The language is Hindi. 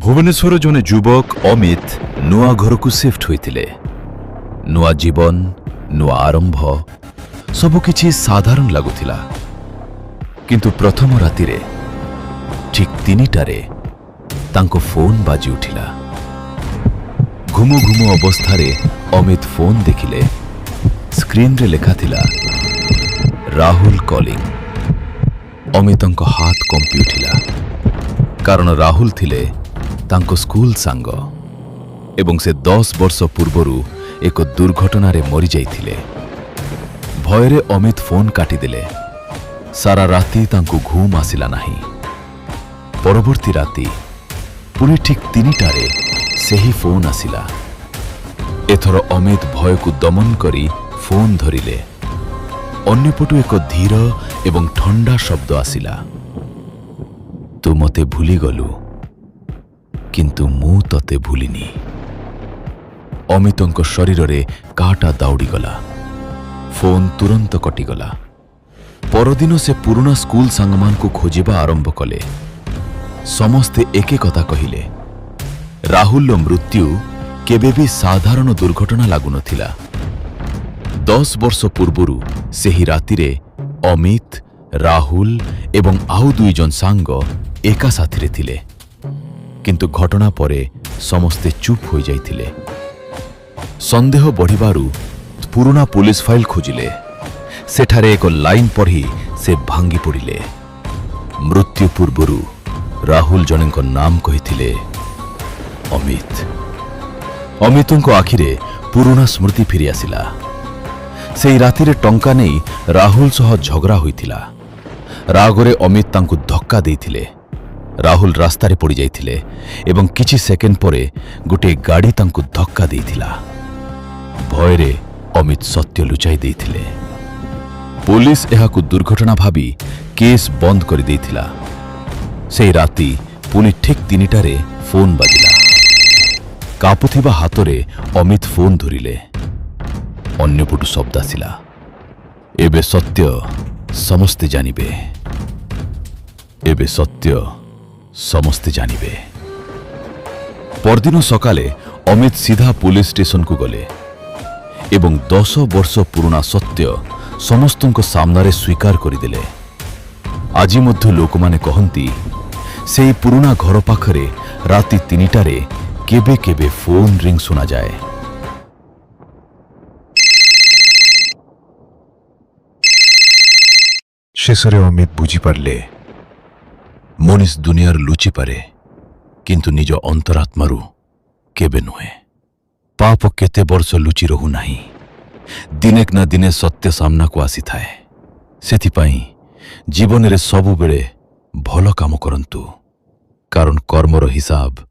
भुवनेश्वर जने युवक अमित नुआ घर को शिफ्ट होइतिले। नुआ जीवन नुआ आरंभ सबकिछि साधारण लागुथिला, किंतु प्रथम रातिरे ठीक 3टारे तांको फोन बाजी उठिला। घुमु घुमु अवस्थारे अमित फोन देखिले। स्क्रीन रे लेखा थिला राहुल कॉलिंग। अमितंको हाथ कंपी उठिला, कारण राहुल थिले तांको स्कूल सांग एवं से 10 वर्ष पूर्वरु एक दुर्घटना रे मरी जाइथिले। भयरे अमित फोन काटिदेले। सारा राति तांको घुम आसिला नाही। परवर्ती राति पुणी ठीक 3टारे सेही फोन आसिला। एथर अमित भय को दमन करी फोन धरिले। अन्यपटु एक धीर एवं ठंडा शब्द आसिला, तू मते भूली गलु किंतु मु तते भूलिनी। अमितंको शरीर रे काटा दाउड़ी गला। फोन तुरंत कटिगला। परदिन से पुराना स्कूल सांगमान को खोजिबा आरंभ कले। समस्ते एके कथा कहिले, राहुल मृत्यु केबे भी साधारण दुर्घटना लागु नथिला। 10 वर्ष पूर्वरु सेही रातिरे अमित, राहुल एवं आउ 2 जन सांग एका साथीरे थिले, किंतु घटना परे समस्ते चुप हो जाइथिले। संदेह बढ़िबारु पुराना पुलिस फाइल खोजिले। सेठारे एक लाइन पढ़ी से भांगी पड़िले। मृत्यु पूर्वरु राहुल जनेको नाम कहिथिले अमित। अमितंको आखिरे पुराना स्मृति फेरी आसिला। सेही रातिरे टंका नहीं राहुल सह झगड़ा होइथिला। रागरे अमित तांकु धक्का देइथिले। राहुल रास्तारे पड़ी जाइथिले एवं किछि सेकेंड परे गोटे गाड़ी तांकु धक्का देइथिला। भयरे अमित सत्य लुचाई देइथिले। पुलिस एहाकु दुर्घटना भाबी केस बंद कर देइथिला। सेही राति पुणी ठीक 3टारे फोन बाजिला। कापुथिबा हातरे अमित फोन धरिले। अन्यपटु शब्द आसिला, एबे सत्य समस्ते जानिबे। एबे सत्य समस्ते जानिबे। परदिन सकाले अमित सीधा पुलिस स्टेशन को गले एवं 10 वर्ष पुराना सत्य समस्तों सामनारे स्वीकार करिदेले। आज मध्य लोक माने कहंती सेही पुराना घर पाखरे राति 3टारे केबे केबे फोन रिंग सुना जाए। शेषरे अमित बुझी पारले मनीष दुनियार लुचि पारे, किंतु निज अंतरात्मारू केबे नुहे। पाप केते वर्ष लुचि रहू नाही, दिने ना दिने सत्य सामना को आसी थाए। सेथिपाई जीवन रे सबु बेले भलो काम करंतु, कारण कर्मर हिसाब